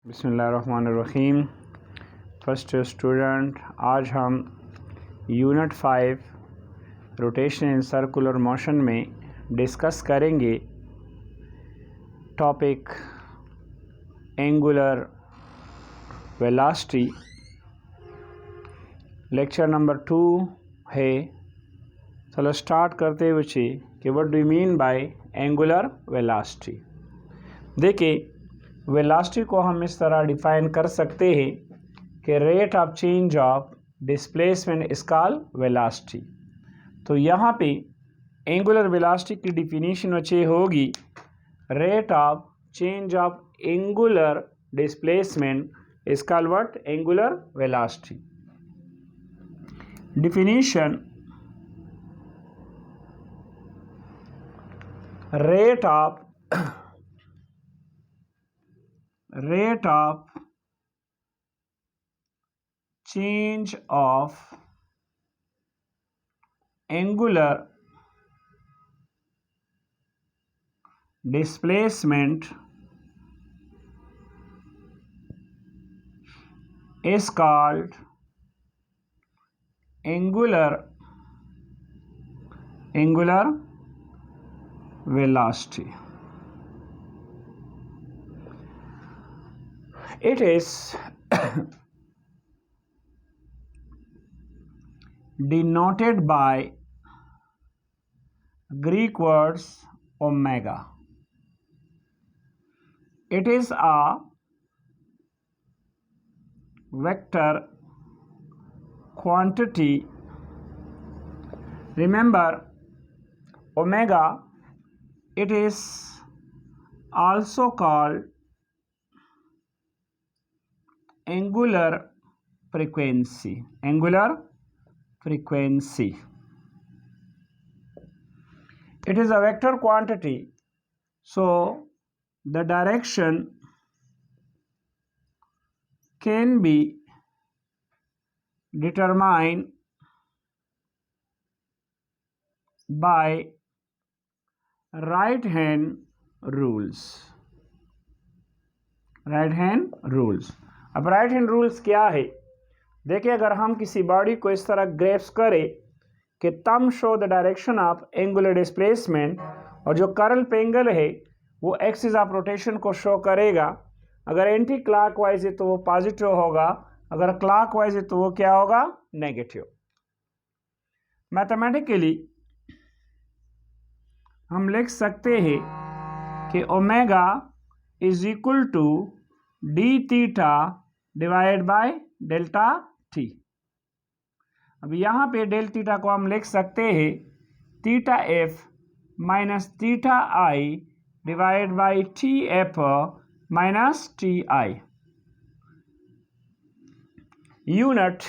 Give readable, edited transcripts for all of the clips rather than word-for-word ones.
बिस्मिल्लाहिर्रहमानिर्रहीम। First student, आज हम unit 5 rotation in circular motion में डिस्कस करेंगे topic angular velocity. Lecture number 2 है। चलो स्टार्ट करते हुए कि what do you mean by angular velocity. देखिए, वेलोसिटी को हम इस तरह डिफाइन कर सकते हैं कि rate of change of displacement is called velocity. तो यहाँ पे एंगुलर वेलोसिटी की डिफिनीशन अच्छी होगी, rate of change of angular displacement is called what? Angular velocity. Definition: rate of change of angular displacement is called angular velocity. It is denoted by Greek words omega. It is a vector quantity. Remember, omega, it is also called angular frequency. It is a vector quantity, so the direction can be determined by right hand rules. अब right hand rules क्या है? देखिए, अगर हम किसी body को इस तरह ग्रेप्स करें कि thumb show the direction of angular displacement, और जो कर्ल पेंगल है वो एक्सिस ऑफ रोटेशन को शो करेगा। अगर एंटी क्लॉकवाइज है तो वो पॉजिटिव होगा, अगर क्लॉकवाइज है तो वो क्या होगा? नेगेटिव। मैथमेटिकली हम लिख सकते हैं कि omega is equal to d theta divide by delta t. अब यहाँ पे डेल थीटा को हम लिख सकते हैं theta F minus theta I divide by T F minus T I. Unit: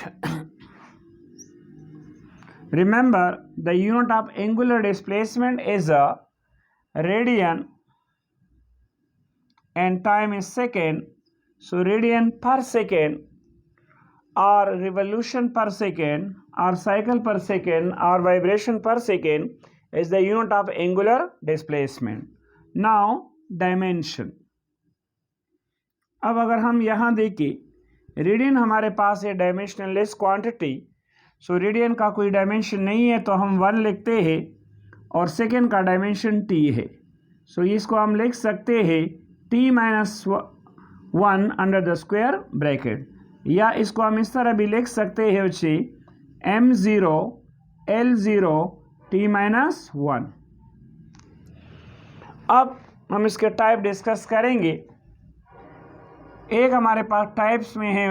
remember, the unit of angular displacement is a radian and time is second. So radian per second or revolution per second or cycle per second or vibration per second is the unit of angular displacement. Now dimension. अब अगर हम यहाँ देखें, radian हमारे पास है dimensionless quantity. सो radian का कोई dimension नहीं है तो हम 1 लिखते हैं, और सेकेंड का डायमेंशन t है। सो इसको हम लिख सकते हैं t minus 1 under the square bracket, या इसको हम इस तरह भी लिख सकते हैं m0 L0 t माइनस 1। अब हम इसके टाइप डिस्कस करेंगे। एक हमारे पास टाइप्स में है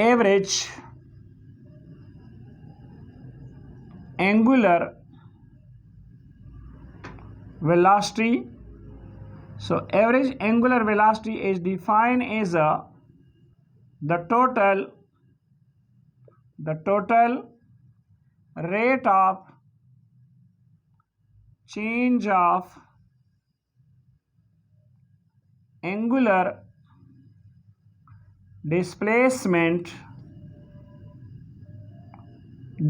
average angular velocity. So average angular velocity is defined as the total rate of change of angular displacement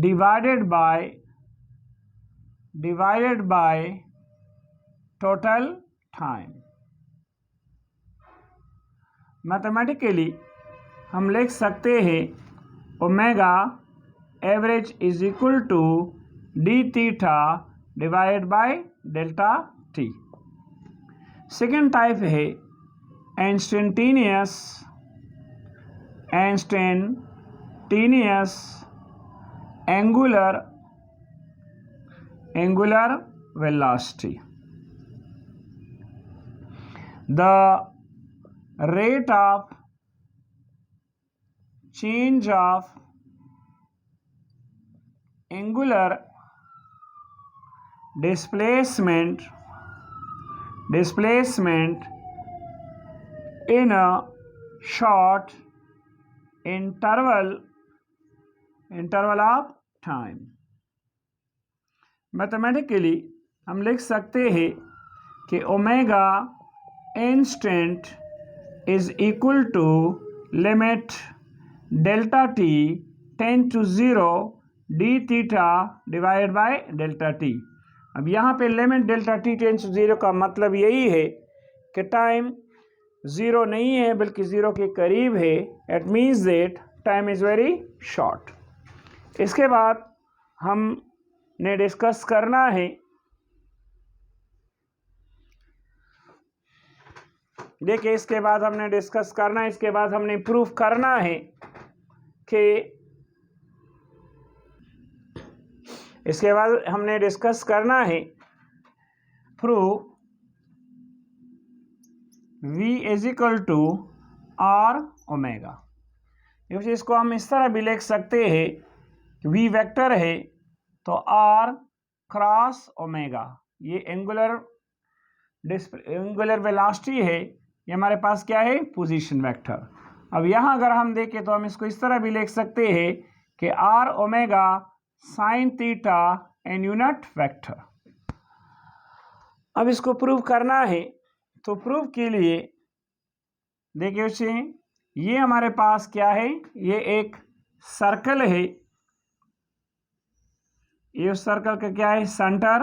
divided by total time. Mathematically हम लिख सकते हैं omega average is equal to d theta divide by delta t. Second type है instantaneous angular velocity. The rate of change of angular displacement in a short interval of time. Mathematically हम लिख सकते हैं कि omega instant is equal to limit delta t tend to 0 d theta divide by delta t. अब यहाँ पे limit delta t tend to 0 का मतलब यही है कि टाइम 0 नहीं है बल्कि 0 के करीब है। It means that time is very short. इसके बाद हमने डिस्कस करना है, देखिए इसके बाद हमने डिस्कस करना है, इसके बाद हमने प्रूफ करना है कि इसके बाद हमने डिस्कस करना है proof v is equal to r omega. इसको हम इस तरह भी लिख सकते हैं कि v वेक्टर है तो r क्रॉस ओमेगा, ये एंगुलर वेलोसिटी है, ये हमारे पास क्या है पोजीशन वेक्टर। अब यहाँ अगर हम देखें तो हम इसको इस तरह भी लिख सकते हैं कि r omega sine theta n unit vector. अब इसको प्रूव करना है तो प्रूफ के लिए देखिए उसे ये हमारे पास क्या है, ये एक सर्कल है, ये उस सर्कल का क्या है सेंटर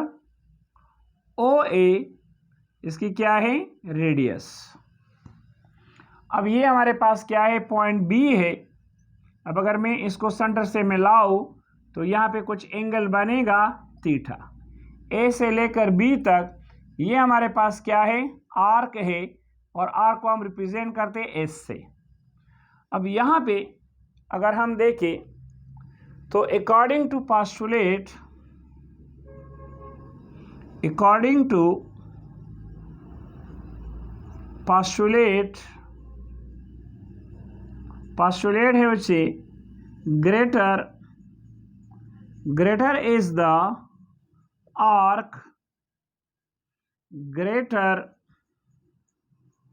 ओ ए, इसकी क्या है रेडियस। अब ये हमारे पास क्या है पॉइंट बी है। अब अगर मैं इसको सेंटर से मिलाऊं तो यहाँ पे कुछ एंगल बनेगा थीटा। ए से लेकर बी तक ये हमारे पास क्या है आर्क है और आर्क को हम रिप्रेजेंट करते हैं एस से। अब यहाँ पे अगर हम देखें तो अकॉर्डिंग टू postulate है उसे greater is the arc,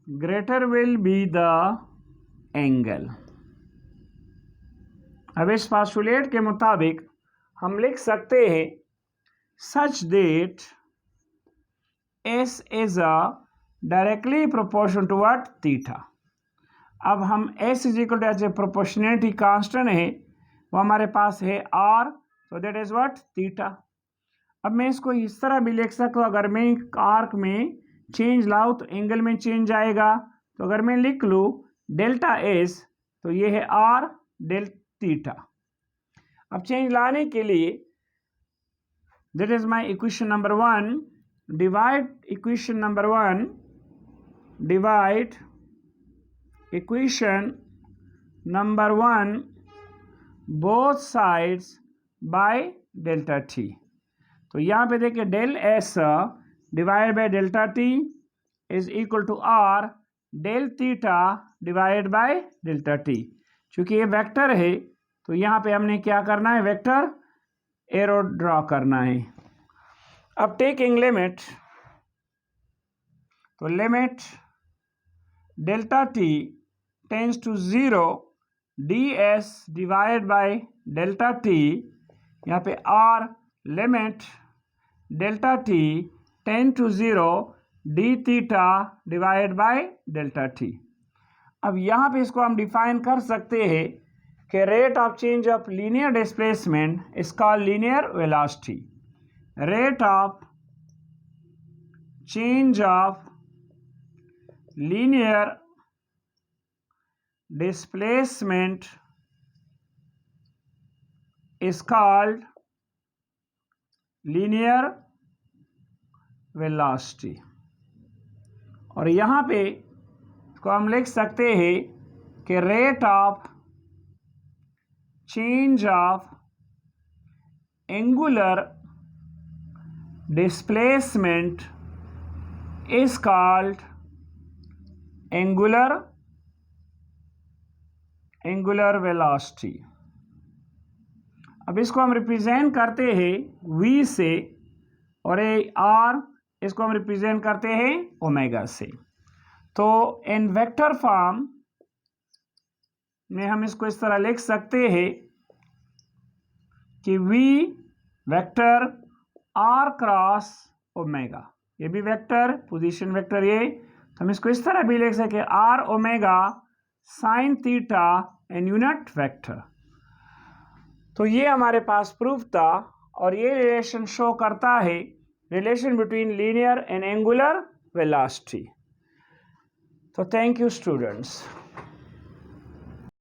greater will be the angle। अब इस postulate के मुताबिक हम लिख सकते हैं such that S is a directly proportional to what theta। अब हम S is equal to as a proportionality constant है वो हमारे पास है R, so that is what theta। अब मैं इसको इस तरह भी लिख सकता हूँ, अगर मैं आर्क में चेंज लाऊं तो एंगल में चेंज आएगा। तो अगर मैं लिख लूँ डेल्टा एस तो ये है R डेल थीटा। अब चेंज लाने के लिए that is my equation number 1, divide equation number 1 both sides by delta t। तो यहाँ पे देखिए del s divide by delta t is equal to r del theta divide by delta t. चूंकि ये वेक्टर है तो यहाँ पे हमने क्या करना है वेक्टर एरो ड्रॉ करना है। अब टेकिंग लिमिट, तो limit delta t tends to 0 d s divide by delta t, यहाँ पे r limit delta t tend to 0 d theta divide by delta t. अब यहाँ पे इसको हम डिफाइन कर सकते हैं कि rate of change of linear displacement is called linear velocity. Rate of change of linear displacement is called linear velocity। और यहाँ पे इसको हम लिख सकते हैं कि rate of change of angular displacement is called angular velocity। अब इसको हम रिप्रेजेंट करते हैं v से, और ये r इसको हम रिप्रेजेंट करते हैं ओमेगा से। तो इन वेक्टर फॉर्म में हम इसको इस तरह लिख सकते हैं कि v vector r cross omega, ये भी वेक्टर, पोजीशन वेक्टर ये, तो हम इसको इस तरह भी लिख सकते हैं r omega sine theta n unit vector. तो ये हमारे पास प्रूफ था, और ये रिलेशन शो करता है relation between linear and angular velocity. तो थैंक यू स्टूडेंट्स।